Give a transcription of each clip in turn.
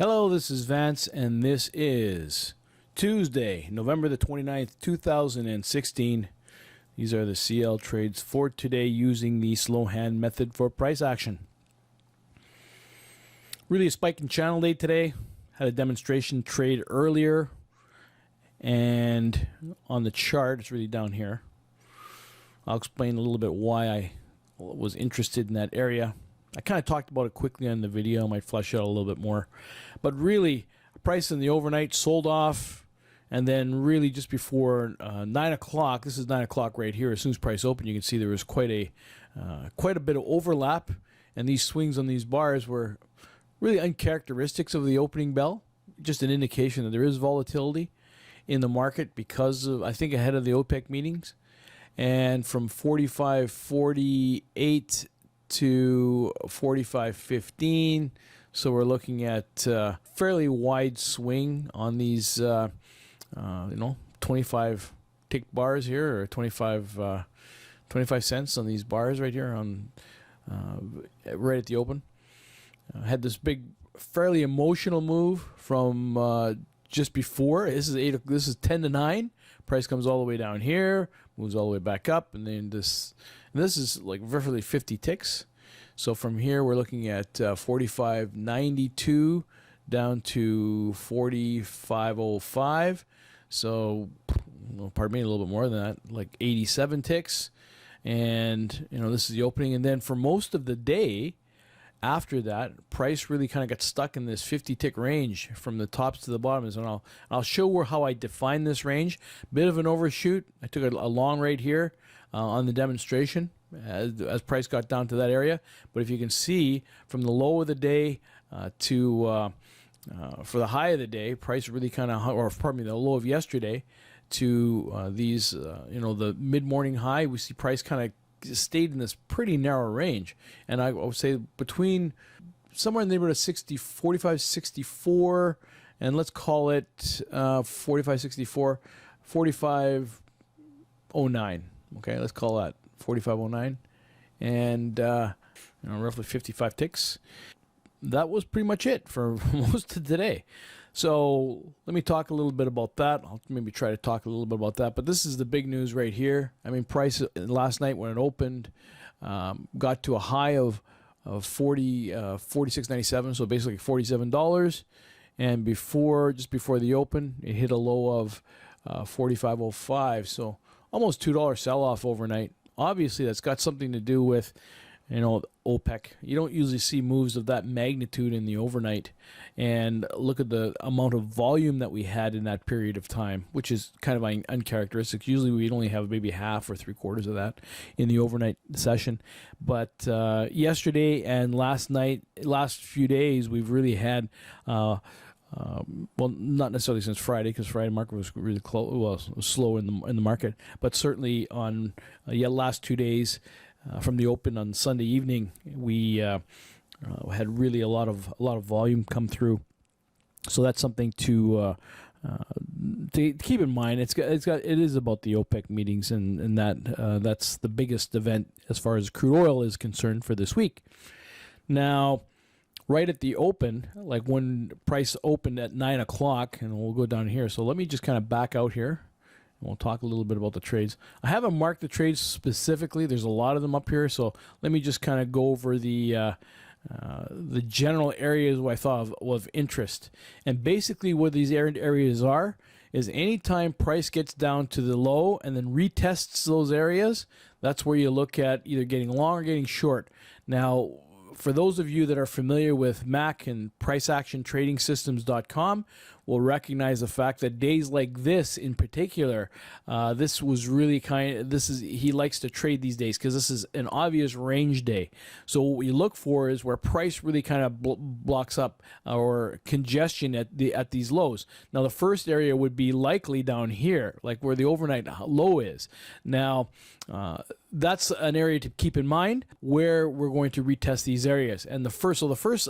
Hello, this is Vance, and this is Tuesday, November the 29th, 2016. These are the CL trades for today using the slow hand method for price action. Really a spike in channel day today. Had a demonstration trade earlier, and on the chart, it's really down here. I'll explain a little bit why I was interested in that area. I kind of talked about it quickly on the video. I might flesh out a little bit more. But really, price in the overnight sold off, and then really just before 9 o'clock, this is 9 o'clock right here, as soon as price opened, you can see there was quite a bit of overlap, and these swings on these bars were really uncharacteristics of the opening bell, just an indication that there is volatility in the market because of, I think, ahead of the OPEC meetings. And from 45.48 to 45.15, so we're looking at fairly wide swing on these 25 tick bars here, or 25 cents on these bars right here on right at the open. Had this big fairly emotional move from just before. This is 10 to 9. Price comes all the way down here, moves all the way back up, and then this is like roughly 50 ticks. So from here we're looking at 45.92 down to 45.05. So, pardon me, a little bit more than that, like 87 ticks. And this is the opening. And then for most of the day after that, price really kind of got stuck in this 50 tick range from the tops to the bottoms, and I'll show how I define this range. Bit of an overshoot. I took a long right here on the demonstration as price got down to that area. But if you can see from the low of the day to for the high of the day, price really kind of, or pardon me, the low of yesterday to these the mid-morning high, we see price kind of stayed in this pretty narrow range, and I would say between somewhere in the neighborhood of 45, 64, and let's call it 45, 64, 45.09. Okay, let's call that 45.09, and roughly 55 ticks. That was pretty much it for most of today. So let me talk a little bit about that. I'll maybe try to talk a little bit about that. But this is the big news right here. I mean, price last night when it opened got to a high of 46.97, so basically $47. And just before the open, it hit a low of 45.05. So almost $2 sell-off overnight. Obviously, that's got something to do with OPEC. You don't usually see moves of that magnitude in the overnight. And look at the amount of volume that we had in that period of time, which is kind of uncharacteristic. Usually we'd only have maybe half or three-quarters of that in the overnight session. But yesterday and last few days, we've really had well, not necessarily since Friday, because Friday market was really close. Well, it was slow in the market, but certainly on last 2 days from the open on Sunday evening, we had really a lot of volume come through. So that's something to keep in mind. It is about the OPEC meetings, and that's the biggest event as far as crude oil is concerned for this week. Now, right at the open, like when price opened at 9 o'clock, and we'll go down here. So let me just kind of back out here, and we'll talk a little bit about the trades. I haven't marked the trades specifically. There's a lot of them up here, so let me just kind of go over the general areas where I thought of interest. And basically what these areas are is anytime price gets down to the low and then retests those areas, that's where you look at either getting long or getting short. Now, for those of you that are familiar with Mac and priceactiontradingsystems.com will recognize the fact that days like this in particular, this was really he likes to trade these days because this is an obvious range day. So what we look for is where price really kind of blocks up or congestion at these lows. Now the first area would be likely down here, like where the overnight low is. Now that's an area to keep in mind where we're going to retest these areas. And the first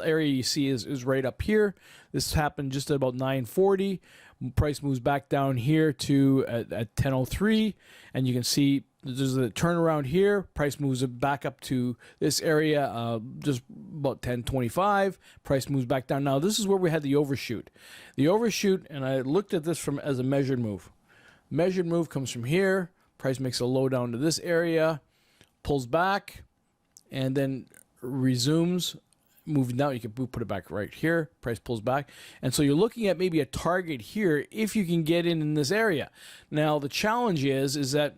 area you see is right up here. This happened just at about 9:40. Price moves back down here to at 10:03, and you can see there's a turnaround here. Price moves it back up to this area, just about 10.25. Price moves back down. Now this is where we had the overshoot. The overshoot, and I looked at this from as a measured move. Measured move comes from here. Price makes a low down to this area, pulls back, and then resumes moving down. You can put it back right here. Price pulls back. And so you're looking at maybe a target here if you can get in this area. Now, the challenge is that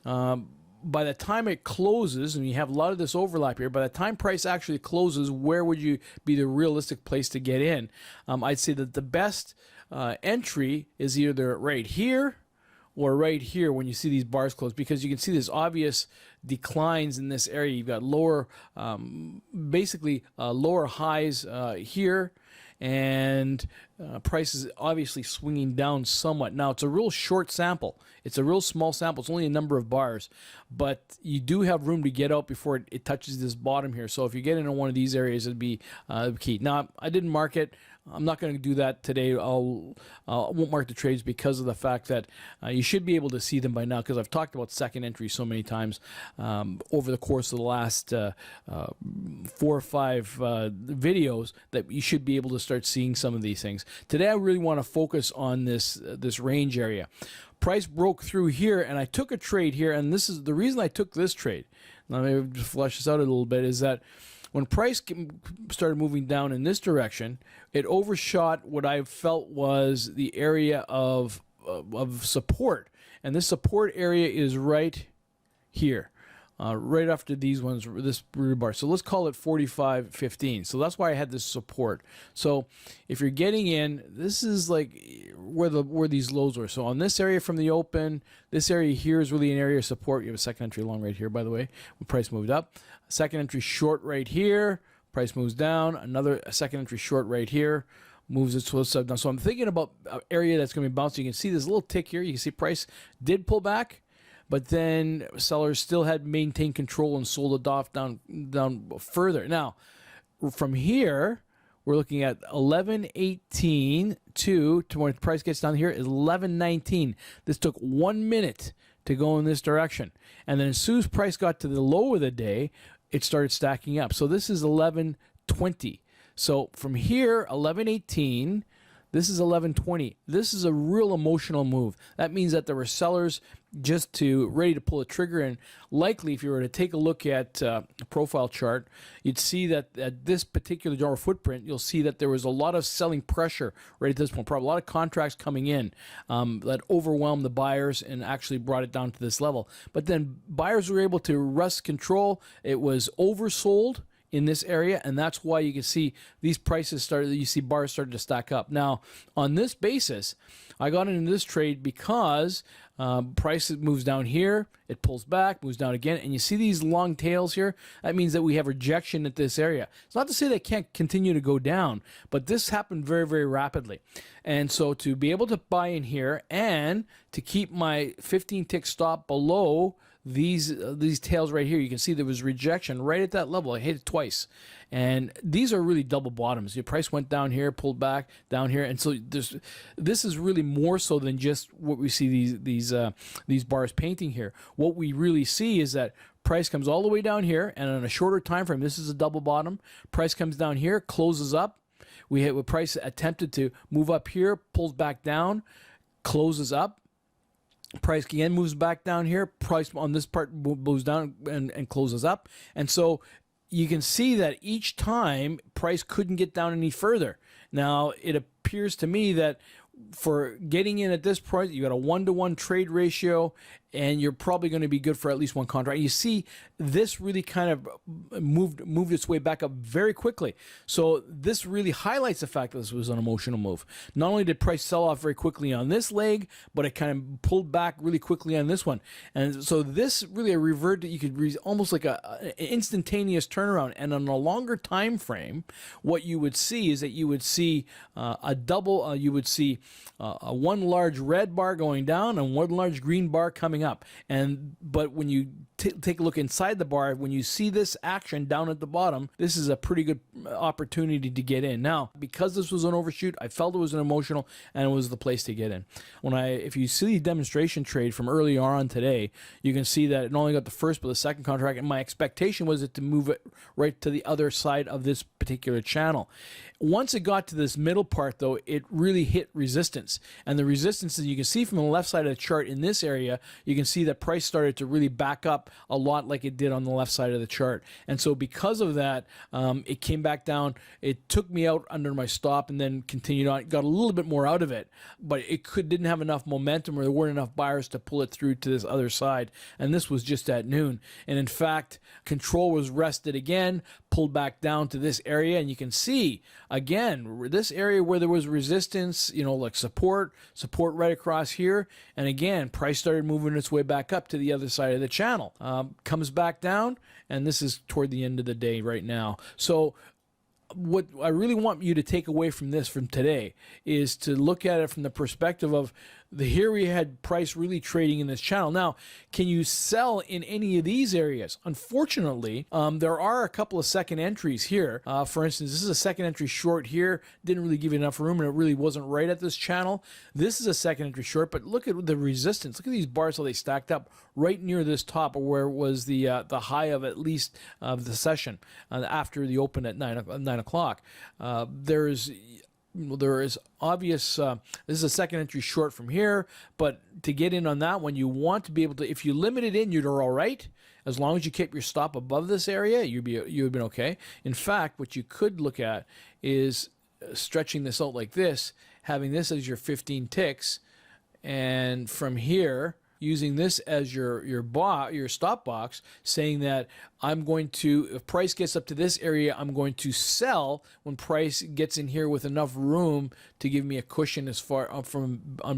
by the time it closes, and you have a lot of this overlap here, by the time price actually closes, where would you be the realistic place to get in? I'd say that the best entry is either right here or right here when you see these bars close, because you can see there's obvious declines in this area. You've got lower, basically lower highs here, and price is obviously swinging down somewhat. Now, it's a real short sample. It's a real small sample. It's only a number of bars, but you do have room to get out before it touches this bottom here. So if you get into one of these areas, it'd be key. Now, I didn't mark it. I'm not going to do that today. I won't mark the trades because of the fact that you should be able to see them by now, because I've talked about second entry so many times over the course of the last 4 or 5 videos that you should be able to start seeing some of these things. Today I really want to focus on this range area. Price broke through here, and I took a trade here, and this is the reason I took this trade. Now, let me just flesh this out a little bit, is that when price started moving down in this direction, it overshot what I felt was the area of support. And this support area is right here, right after these ones, this rebar. So let's call it 45.15. So that's why I had this support. So if you're getting in, this is like where these lows were. So on this area from the open, this area here is really an area of support. You have a second entry long right here, by the way, when price moved up. Second entry short right here, price moves down. Another second entry short right here, moves it to the down. So I'm thinking about an area that's going to be bouncing. You can see this little tick here. You can see price did pull back, but then sellers still had maintained control and sold it off down further. Now, from here, we're looking at 11.18 to when price gets down here is 11.19. This took 1 minute to go in this direction. And then as soon as price got to the low of the day, it started stacking up. So this is 11.20. So from here, 11.18, this is 11.20. This is a real emotional move. That means that there were sellers just ready to pull a trigger. And likely, if you were to take a look at a profile chart, you'd see that at this particular dollar footprint, you'll see that there was a lot of selling pressure right at this point. Probably a lot of contracts coming in that overwhelmed the buyers and actually brought it down to this level. But then buyers were able to wrest control. It was oversold in this area, and that's why you can see these prices you see bars started to stack up. Now, on this basis, I got into this trade because price moves down here, it pulls back, moves down again, and you see these long tails here. That means that we have rejection at this area. It's not to say they can't continue to go down, but this happened very, very rapidly. And so to be able to buy in here and to keep my 15 tick stop below these tails right here, you can see there was rejection right at that level. I hit it twice, and these are really double bottoms. Your price went down here, pulled back down here, and so this is really more so than just what we see these bars painting here. What we really see is that price comes all the way down here, and on a shorter time frame, this is a double bottom. Price comes down here, closes up. We hit what price attempted to move up here, pulls back down, closes up. Price again moves back down here. Price on this part moves down and closes up. And so you can see that each time price couldn't get down any further. Now, it appears to me that for getting in at this price, you got a 1-to-1 trade ratio, and you're probably going to be good for at least one contract. You see, this really kind of moved its way back up very quickly. So this really highlights the fact that this was an emotional move. Not only did price sell off very quickly on this leg, but it kind of pulled back really quickly on this one. And so this really reverted. You could almost like an instantaneous turnaround. And on a longer time frame, what you would see is that you would see a double. You would see one large red bar going down and one large green bar coming up. But when you take a look inside the bar, when you see this action down at the bottom, this is a pretty good opportunity to get in. Now, because this was an overshoot, I felt it was an emotional, and it was the place to get in. If you see the demonstration trade from earlier on today, you can see that it not only got the first but the second contract, and my expectation was it to move it right to the other side of this particular channel. Once it got to this middle part, though, it really hit resistance. And the resistance, as you can see from the left side of the chart in this area, you can see that price started to really back up a lot like it did on the left side of the chart. And so because of that, it came back down. It took me out under my stop and then continued on. It got a little bit more out of it, but it didn't have enough momentum, or there weren't enough buyers to pull it through to this other side. And this was just at noon. And in fact, control was rested again, pulled back down to this area, and you can see again this area where there was resistance, like support right across here, and again price started moving its way back up to the other side of the channel, comes back down, and this is toward the end of the day right now. So what I really want you to take away from today is to look at it from the perspective of here we had price really trading in this channel. Now, can you sell in any of these areas? Unfortunately, there are a couple of second entries here. For instance, this is a second entry short here. Didn't really give you enough room, and it really wasn't right at this channel. This is a second entry short, but look at the resistance. Look at these bars, how they stacked up right near this top, or where it was the high of at least of the session after the open at 9 o'clock. There is obvious, this is a second entry short from here, but to get in on that one, you want to be able to, if you limit it in, you're all right. As long as you keep your stop above this area, you've been okay. In fact, what you could look at is stretching this out like this, having this as your 15 ticks, and from here, using this as your stop box, saying that I'm going to, if price gets up to this area, I'm going to sell when price gets in here with enough room to give me a cushion as far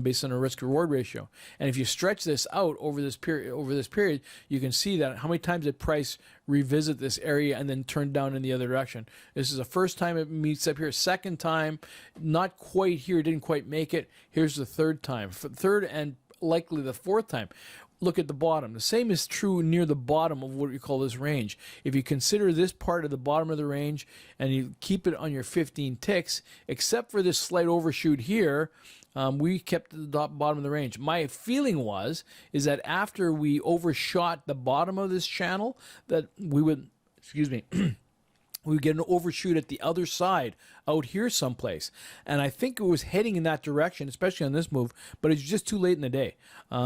based on a risk reward ratio. And if you stretch this out over this period, you can see that how many times did price revisit this area and then turn down in the other direction. This is the first time it meets up here. Second time, not quite here, didn't quite make it. Here's the third time. Third and likely the fourth time. Look at the bottom. The same is true near the bottom of what we call this range. If you consider this part of the bottom of the range and you keep it on your 15 ticks, except for this slight overshoot here, we kept the bottom of the range. My feeling is that after we overshot the bottom of this channel, that we would, we would get an overshoot at the other side out here someplace. And I think it was heading in that direction, especially on this move, but it's just too late in the day.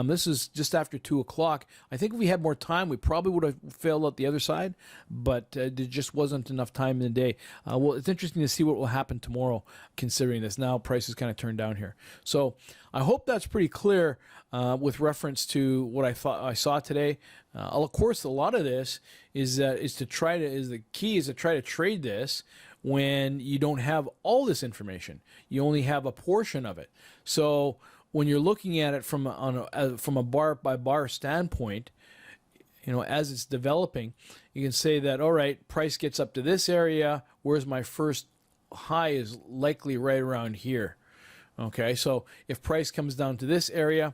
This is just after 2 o'clock. I think if we had more time, we probably would have failed out the other side, but there just wasn't enough time in the day. Well, it's interesting to see what will happen tomorrow, considering this. Now price is kind of turned down here. So I hope that's pretty clear with reference to what I saw today. Of course, a lot of this is the key is to try to trade this when you don't have all this information. You only have a portion of it. So when you're looking at it from a bar by bar standpoint, as it's developing, you can say that, all right, price gets up to this area. Where's my first high is likely right around here. Okay, so if price comes down to this area,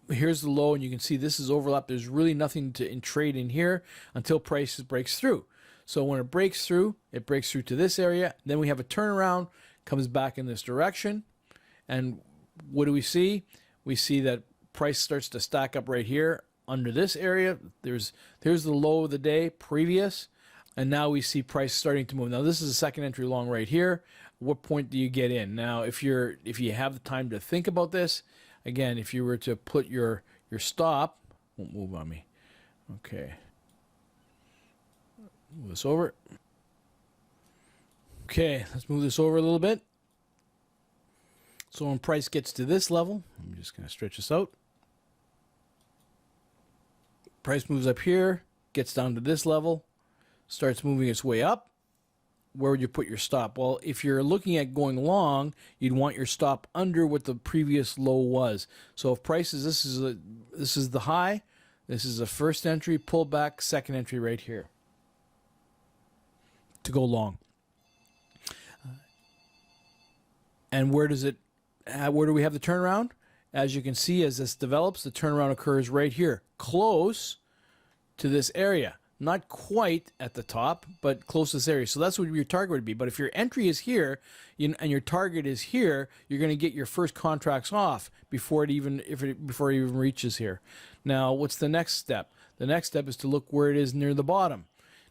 here's the low, and you can see this is overlap. There's really nothing to trade in here until price breaks through. So when it breaks through to this area. Then we have a turnaround, comes back in this direction. And what do we see? We see that price starts to stack up right here under this area. Here's the low of the day previous. And now we see price starting to move. Now this is a second entry long right here. What point do you get in? Now if you have the time to think about this, again, if you were to put your stop, won't move on me. Okay. Move this over. Okay, let's move this over a little bit. So when price gets to this level, I'm just going to stretch this out. Price moves up here, gets down to this level, starts moving its way up. Where would you put your stop? Well, if you're looking at going long, you'd want your stop under what the previous low was. So if prices, this is the high, this is the first entry, pull back, second entry right here to go long. And where do we have the turnaround? as you can see, as this develops, the turnaround occurs right here, close to this area. Not quite at the top, but close to this area. So that's what your target would be. But if your entry is here and your target is here, you're going to get your first contracts off before it even reaches here. Now, what's the next step? The next step is to look where it is near the bottom.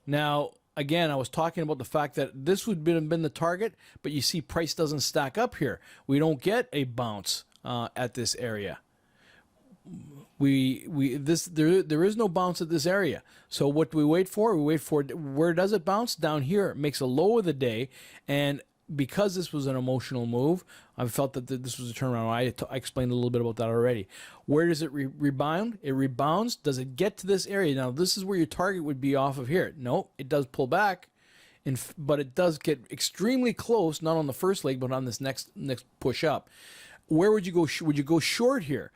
Now, again, I was talking about the fact that this would have been the target, but you see price doesn't stack up here. We don't get a bounce at this area. There is no bounce at this area. So what do we wait for? We wait for, where does it bounce? Down here. It makes a low of the day, and because this was an emotional move, I felt that this was a turnaround. I explained a little bit about that already. Where does it rebound? It rebounds. Does it get to this area? Now, this is where your target would be off of here. No, it does pull back, but it does get extremely close, not on the first leg, but on this next push up. Where would you go? Would you go short here?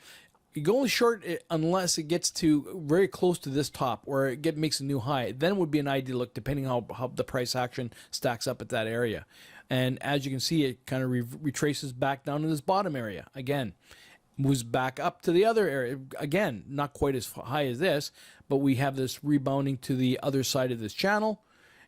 You go only short unless it gets to very close to this top, or it makes a new high. Then it would be an ideal look, depending on how the price action stacks up at that area. And as you can see, it kind of retraces back down to this bottom area. Again, moves back up to the other area. Again, not quite as high as this, but we have this rebounding to the other side of this channel.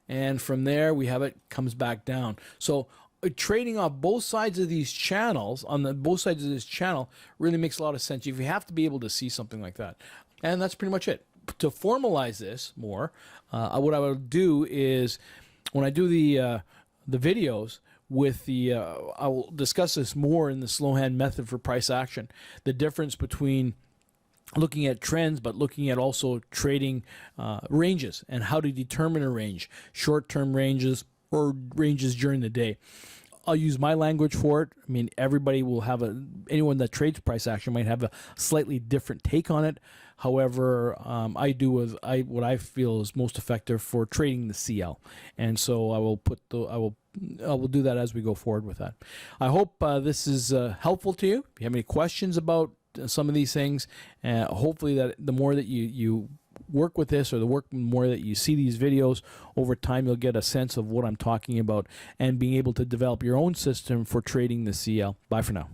And from there, we have it comes back down. So trading off both sides of these channels, both sides of this channel, really makes a lot of sense. You have to be able to see something like that. And that's pretty much it. To formalize this more, what I would do is, when I do the videos with I will discuss this more in the slow hand method for price action. The difference between looking at trends, but looking at also trading ranges and how to determine a range, short-term ranges or ranges during the day. I'll use my language for it. I mean, everybody will have anyone that trades price action might have a slightly different take on it. However, I do what I feel is most effective for trading the CL, and so I will do that as we go forward with that. I hope this is helpful to you. If you have any questions about some of these things, hopefully that the more that you work with this, or the more that you see these videos over time, you'll get a sense of what I'm talking about and being able to develop your own system for trading the CL. Bye for now.